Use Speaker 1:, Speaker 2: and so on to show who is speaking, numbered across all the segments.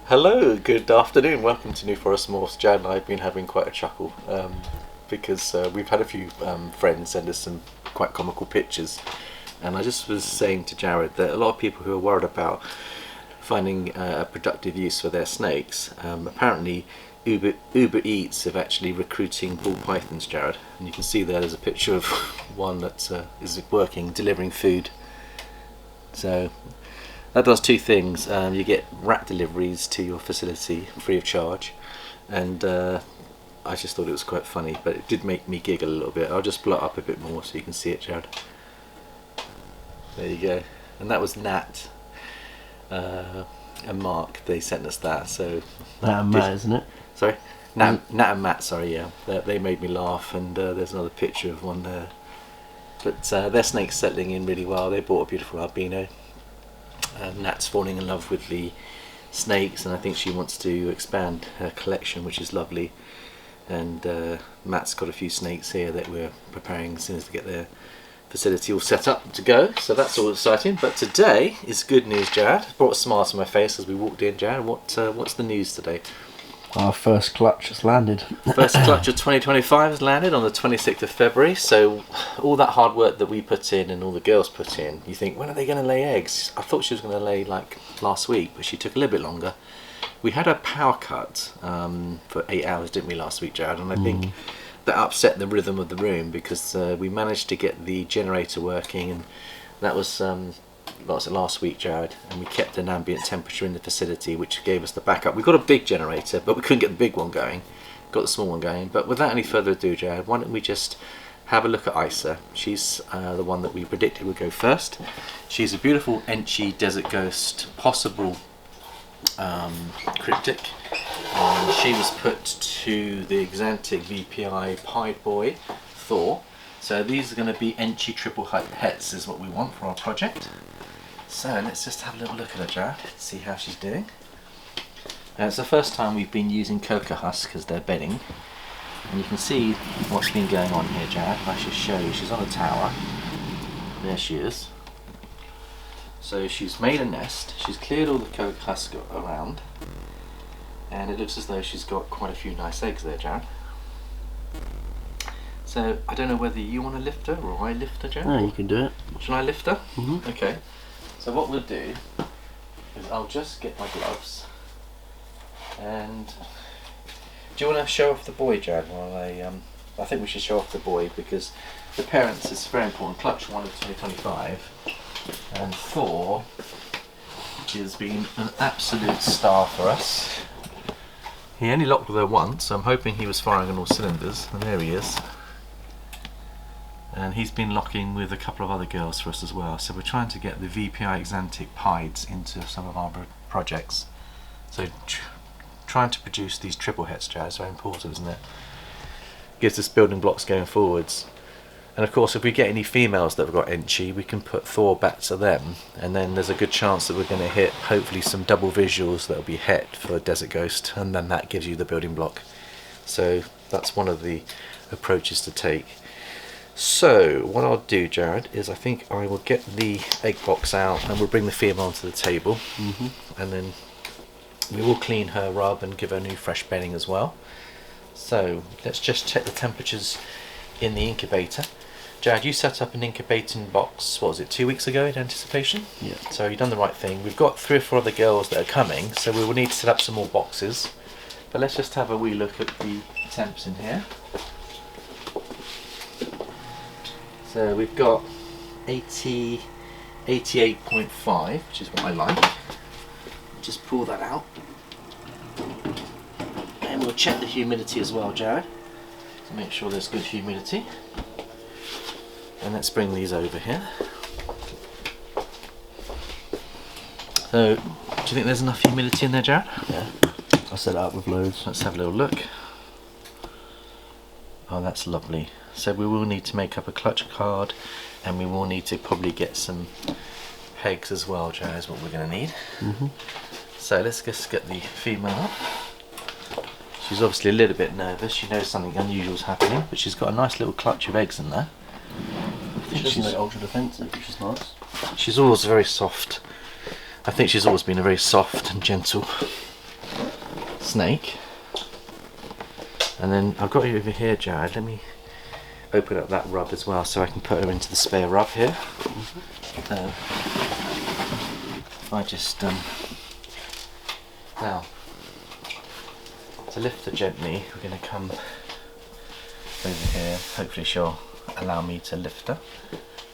Speaker 1: Hello, good afternoon. Welcome to New Forest Morphs. Jan and I have been having quite a chuckle because we've had a few friends send us some quite comical pictures, and I just was saying to Jared that a lot of people who are worried about finding a productive use for their snakes, apparently Uber Eats have actually recruiting ball pythons, Jared, and you can see there's a picture of one that is working, delivering food. So that does two things. You get rat deliveries to your facility free of charge, and I just thought it was quite funny, but it did make me giggle a little bit. I'll just blow it up a bit more so you can see it, Jared. There you go. And that was Nat and Mark. They sent us that. So
Speaker 2: Nat and Matt, isn't it?
Speaker 1: Sorry, Nat and Matt. Sorry, yeah. They made me laugh, and there's another picture of one there. But their snake's settling in really well. They bought a beautiful albino. Nat's falling in love with the snakes, and I think she wants to expand her collection, which is lovely. And Matt's got a few snakes here that we're preparing as soon as they get their facility all set up to go. So that's all exciting. But today is good news, Jared. Brought a smile to my face as we walked in, Jared. What's the news today?
Speaker 2: Our first clutch has landed.
Speaker 1: First clutch of 2025 has landed on the 26th of February. So all that hard work that we put in and all the girls put in, you think, when are they going to lay eggs? I thought she was going to lay like last week, but she took a little bit longer. We had a power cut for 8 hours, didn't we, last week, Jared? And I think that upset the rhythm of the room because we managed to get the generator working, and that was last week, Jared, and we kept an ambient temperature in the facility, which gave us the backup. We got a big generator, but we couldn't get the big one going. Got the small one going. But without any further ado, Jared, why don't we just have a look at Isa? She's the one that we predicted would go first. She's a beautiful Enchi Desert Ghost, possible Cryptic. She was put to the Axanthic VPI Pied Boy Thor. So these are going to be Enchi triple hets is what we want for our project. So let's just have a little look at her, Jared, see how she's doing. It's the first time we've been using cocoa husk as their bedding, and you can see what's been going on here, Jared. If I should show you, she's on a tower. There she is. So she's made a nest, she's cleared all the cocoa husk around, and it looks as though she's got quite a few nice eggs there, Jared. So I don't know whether you want to lift her or I lift her, Jared.
Speaker 2: No, you can do it.
Speaker 1: Should I lift her?
Speaker 2: Mm-hmm.
Speaker 1: Okay. So what we'll do is I'll just get my gloves, and do you want to show off the boy, Jared? While I think we should show off the boy because the parents is very important. Clutch 1 of 2025, and Thor has been an absolute star for us. He only locked with her once, so I'm hoping he was firing on all cylinders, and there he is. And he's been locking with a couple of other girls for us as well. So we're trying to get the VPI Axanthic pieds into some of our projects. So trying to produce these triple hets, Jared, is very important, isn't it? Gives us building blocks going forwards. And of course, if we get any females that have got Enchi, we can put Thor back to them, and then there's a good chance that we're going to hit hopefully some double visuals that will be het for Desert Ghost, and then that gives you the building block. So that's one of the approaches to take. So what I'll do, Jared, is I think I will get the egg box out and we'll bring the female onto the table, and then we will clean her up and give her new fresh bedding as well. So let's just check the temperatures in the incubator. Jared, you set up an incubating box, what was it, 2 weeks ago in anticipation?
Speaker 2: Yeah.
Speaker 1: So you've done the right thing. We've got 3 or 4 other girls that are coming, so we will need to set up some more boxes. But let's just have a wee look at the temps in here. So we've got 88.5, which is what I like. Just pull that out. And we'll check the humidity as well, Jared, to make sure there's good humidity. And let's bring these over here. So, do you think there's enough humidity in there, Jared?
Speaker 2: Yeah. I set it up with loads.
Speaker 1: Let's have a little look. Oh, that's lovely. So we will need to make up a clutch card, and we will need to probably get some pegs as well, Jared, is what we're going to need. So let's just get the female up. She's obviously a little bit nervous. She knows something unusual is happening, but she's got a nice little clutch of eggs in there.
Speaker 2: She's ultra defensive, which is nice.
Speaker 1: She's always very soft. I think she's always been a very soft and gentle snake. And then I've got it over here, Jared. Let me open up that rub as well so I can put her into the spare rub here. If I just now to lift her gently, we're going to come over here. Hopefully she'll allow me to lift her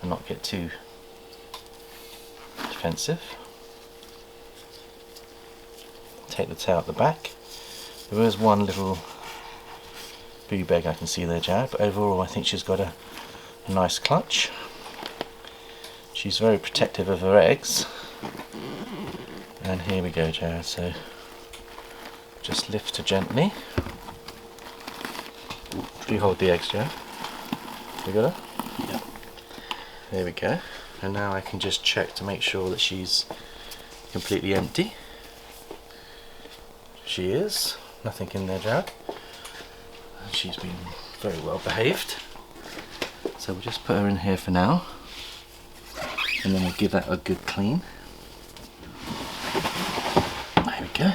Speaker 1: and not get too defensive. Take the tail at the back. There is one little boob egg I can see there, Jared, but overall I think she's got a nice clutch. She's very protective of her eggs. And here we go, Jared, so just lift her gently. Do you hold the eggs, Jared? You got her?
Speaker 2: Yeah.
Speaker 1: There we go. And now I can just check to make sure that she's completely empty. She is. Nothing in there, Jared. And she's been very well behaved. So we'll just put her in here for now. And then we'll give that a good clean. There we go.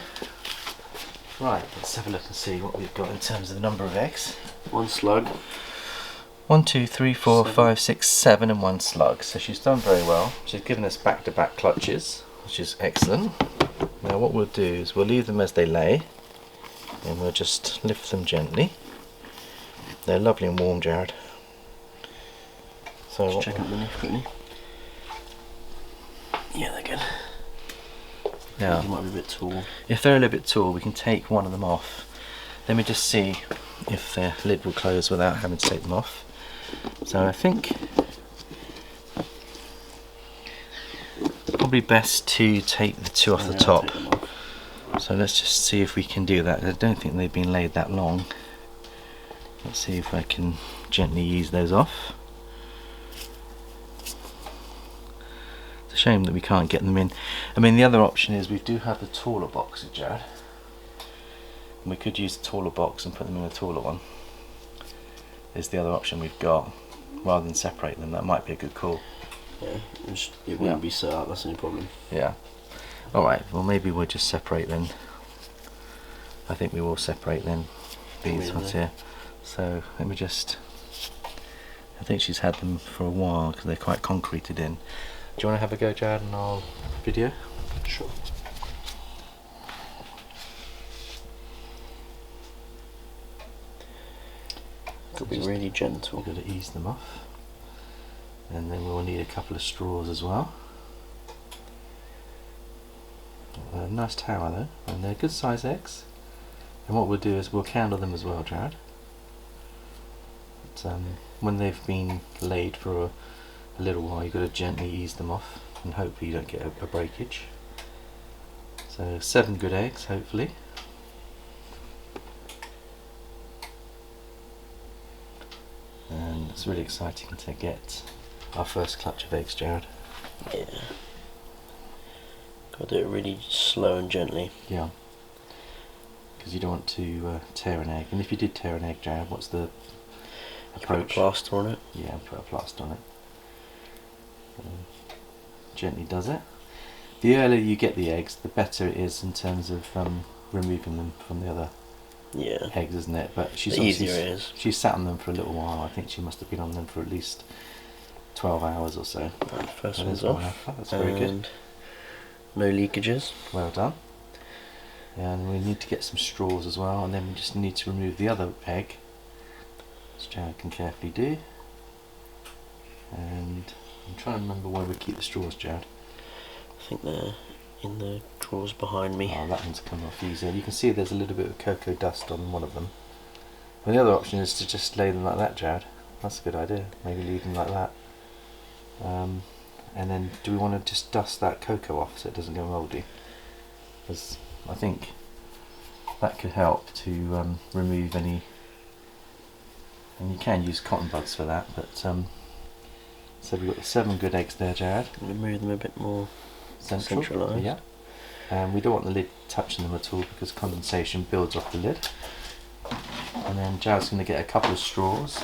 Speaker 1: Right, let's have a look and see what we've got in terms of the number of eggs.
Speaker 2: One slug.
Speaker 1: 1, 2, 3, 4, 5, 6, 7 and 1 slug. So she's done very well. She's given us back-to-back clutches, which is excellent. Now what we'll do is we'll leave them as they lay and we'll just lift them gently. They're lovely and warm, Jared. So
Speaker 2: Just check underneath quickly. Yeah, they're good.
Speaker 1: Now,
Speaker 2: They might be a bit tall.
Speaker 1: if they're a little bit tall, we can take one of them off. Let me just see if their lid will close without having to take them off. So I think it's probably best to take the two off the top. So let's just see if we can do that. I don't think they've been laid that long. Let's see if I can gently ease those off. It's a shame that we can't get them in. I mean, the other option is we do have the taller box, Jared. And we could use the taller box and put them in a taller one. Is the other option we've got, rather than separate them. That might be a good call.
Speaker 2: Yeah, it wouldn't be set up, that's the only problem.
Speaker 1: Yeah. Alright, well maybe we'll just separate then. I think we will separate then these ones here. So let me just, I think she's had them for a while because they're quite concreted in. Do you want to have a go, Jared, and I'll video?
Speaker 2: Sure. Got to be really gentle.
Speaker 1: We've got to ease them off. And then we'll need a couple of straws as well. Nice tower though, and they're good size eggs. And what we'll do is we'll candle them as well, Jared. But, when they've been laid for a little while, you've got to gently ease them off and hopefully you don't get a breakage. So 7 good eggs, hopefully. And it's really exciting to get our first clutch of eggs, Jared.
Speaker 2: Yeah. Got to do it really slow and gently.
Speaker 1: Yeah. Because you don't want to tear an egg. And if you did tear an egg, Jared, what's the approach?
Speaker 2: Put a plaster on it.
Speaker 1: Yeah, put a plaster on it. Gently does it. The earlier you get the eggs, the better it is in terms of removing them from the other eggs, isn't it? But she's
Speaker 2: the easier it is.
Speaker 1: She's sat on them for a little while. I think she must have been on them for at least 12 hours or so.
Speaker 2: Right, first
Speaker 1: That
Speaker 2: one's
Speaker 1: is
Speaker 2: off.
Speaker 1: That's very good.
Speaker 2: No leakages.
Speaker 1: Well done. And we need to get some straws as well, and then we just need to remove the other egg, which Jared can carefully do. And I'm trying to remember where we keep the straws, Jared.
Speaker 2: I think they're in the drawers behind me.
Speaker 1: Oh, that one's come off easier. You can see there's a little bit of cocoa dust on one of them. And the other option is to just lay them like that, Jared. That's a good idea. Maybe leave them like that. And then do we want to just dust that cocoa off so it doesn't go mouldy? Because I think that could help to remove any, and you can use cotton buds for that, but so we've got the 7 good eggs there, Jared.
Speaker 2: Remove them a bit more
Speaker 1: Centralised. Yeah. And we don't want the lid touching them at all because condensation builds off the lid. And then Jared's going to get a couple of straws,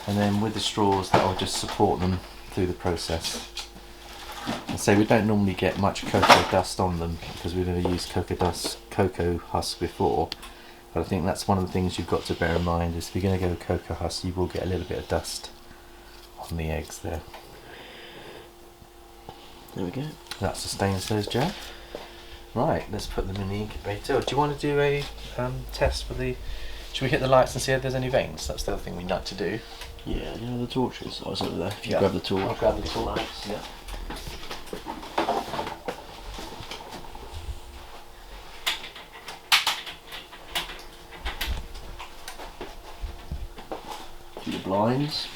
Speaker 1: and then with the straws that will just support them through the process. And so we don't normally get much cocoa dust on them because we've never used cocoa husk before. But I think that's one of the things you've got to bear in mind is if you're going to go with cocoa husk, you will get a little bit of dust on the eggs there.
Speaker 2: There we go.
Speaker 1: That sustains those, Jack. Right, let's put them in the incubator. Do you want to do a test for the... Should we hit the lights and see if there's any veins? That's the other thing we'd like to do.
Speaker 2: Yeah, you know the torches? I was over there. If you
Speaker 1: Yeah.
Speaker 2: grab the torch.
Speaker 1: I'll grab the torch. Yeah.
Speaker 2: Do the blinds.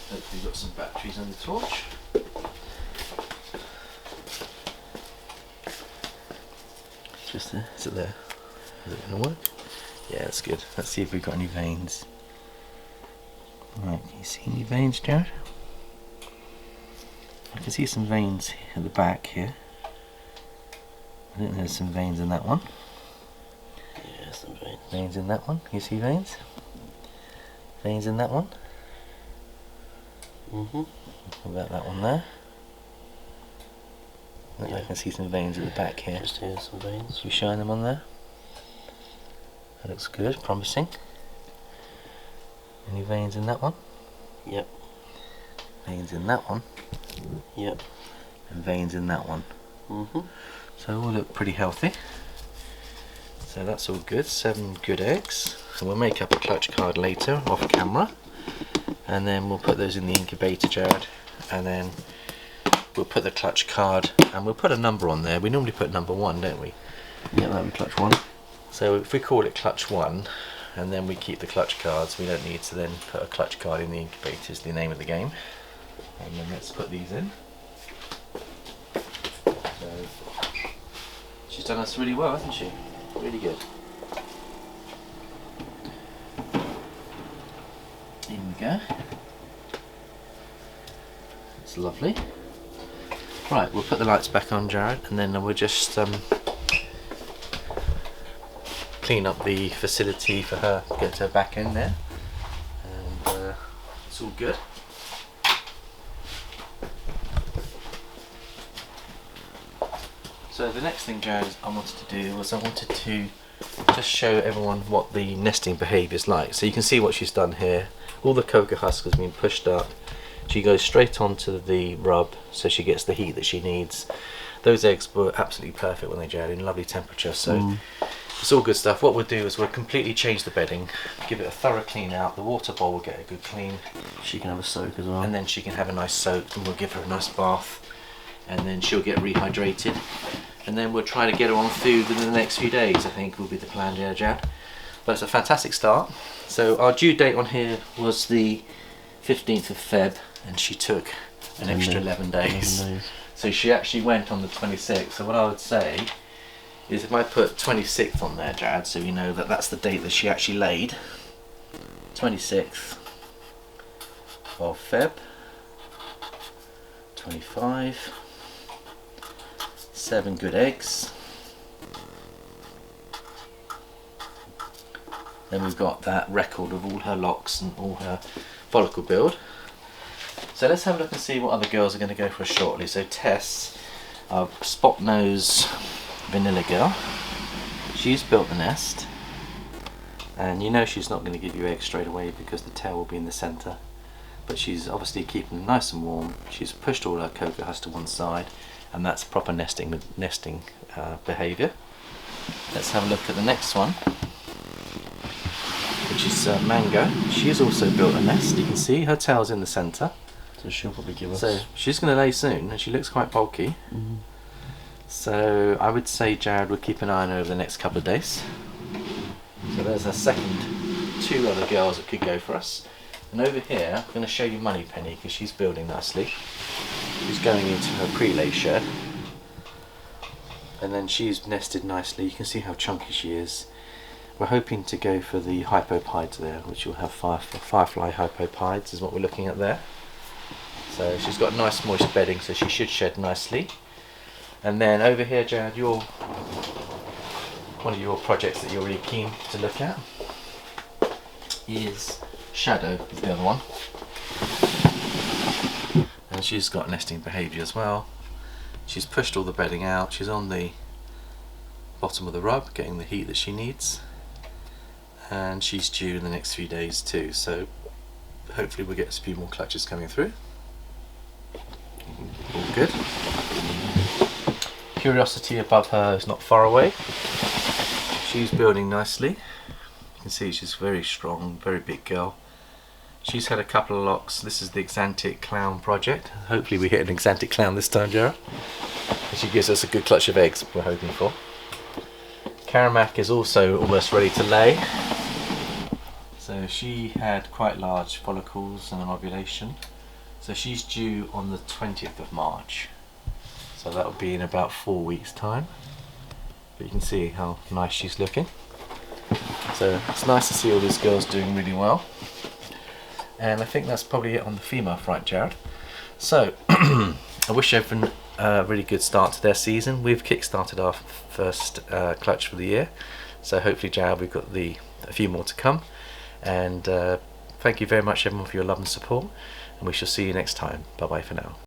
Speaker 1: Hopefully you've got some batteries on the torch.
Speaker 2: Just there.
Speaker 1: Is it there? Is it going to work? Yeah, that's good. Let's see if we've got any veins. Right, can you see any veins, Jared? I can see some veins at the back here. I think there's some veins in that one.
Speaker 2: Yeah, some veins.
Speaker 1: Veins in that one. You see veins? Veins in that one.
Speaker 2: Mhm.
Speaker 1: What about that one there?
Speaker 2: Yeah.
Speaker 1: I can see some veins at the back here.
Speaker 2: Just here, some veins.
Speaker 1: We shine them on there. That looks good, promising. Any veins in that one?
Speaker 2: Yep.
Speaker 1: Veins in that one.
Speaker 2: Yep.
Speaker 1: And veins in that one.
Speaker 2: Mhm.
Speaker 1: So all look pretty healthy. So that's all good. 7 good eggs. And we'll make up a clutch card later off camera. And then we'll put those in the incubator, Jared. And then we'll put the clutch card and we'll put a number on there. We normally put number 1, don't we?
Speaker 2: Yeah, that'll be clutch 1.
Speaker 1: So if we call it clutch 1 and then we keep the clutch cards, we don't need to then put a clutch card in the incubator, is the name of the game. And then let's put these in. So she's done us really well, hasn't she? Really good. In we go. It's lovely. Right, we'll put the lights back on, Jared, and then we'll just clean up the facility for her, get her back in there, and it's all good. So the next thing, Jared, I wanted to do was I wanted to just show everyone what the nesting behaviour is like. So you can see what she's done here. All the cocoa husk has been pushed up. She goes straight onto the rub, so she gets the heat that she needs. Those eggs were absolutely perfect when they jarred in lovely temperature, so it's all good stuff. What we'll do is we'll completely change the bedding, give it a thorough clean out. The water bowl will get a good clean.
Speaker 2: She can have a soak as well.
Speaker 1: And then she can have a nice soak, and we'll give her a nice bath, and then she'll get rehydrated. And then we'll try to get her on food within the next few days, I think will be the plan, yeah, Jad. But it's a fantastic start. So our due date on here was the 15th of Feb, and she took an extra 11 days.
Speaker 2: 11 days.
Speaker 1: So she actually went on the 26th. So what I would say is if I put 26th on there, Jad, so we know that that's the date that she actually laid. 26th of Feb, 25, 7 good eggs. Then we've got that record of all her locks and all her follicle build. So let's have a look and see what other girls are going to go for shortly. So Tess, our spot nose vanilla girl, she's built the nest, and you know she's not going to give you eggs straight away because the tail will be in the centre, but she's obviously keeping them nice and warm. She's pushed all her cocoa husk to one side, and that's proper nesting behaviour. Let's have a look at the next one, which is Mango. She's also built a nest. You can see her tail's in the centre.
Speaker 2: So she'll probably give us.
Speaker 1: So she's going to lay soon, and she looks quite bulky. So I would say Jared would keep an eye on her over the next couple of days. So there's our second 2 other girls that could go for us. And over here, I'm going to show you Moneypenny because she's building nicely. She's going into her pre-lay shed, and then she's nested nicely. You can see how chunky she is. We're hoping to go for the hypopides there, which will have firefly hypopides is what we're looking at there. So she's got nice moist bedding, so she should shed nicely. And then over here, Jared, one of your projects that you're really keen to look at is Shadow, is the other one. and she's got nesting behaviour as well. She's pushed all the bedding out, she's on the bottom of the rub getting the heat that she needs, and she's due in the next few days too, so hopefully we'll get a few more clutches coming through. All good. Curiosity above her is not far away. She's building nicely. You can see she's very strong, very big girl. She's had a couple of locks. This is the Axanthic clown project. Hopefully we hit an Axanthic clown this time, Jared. And she gives us a good clutch of eggs we're hoping for. Karamak is also almost ready to lay. So she had quite large follicles and an ovulation. So she's due on the 20th of March. So that will be in about 4 weeks' time. But you can see how nice she's looking. So it's nice to see all these girls doing really well. And I think that's probably it on the female front, Jared. So I wish everyone a really good start to their season. We've kick-started our first clutch for the year. So hopefully, Jared, we've got a few more to come. And thank you very much everyone for your love and support, and we shall see you next time. Bye bye for now.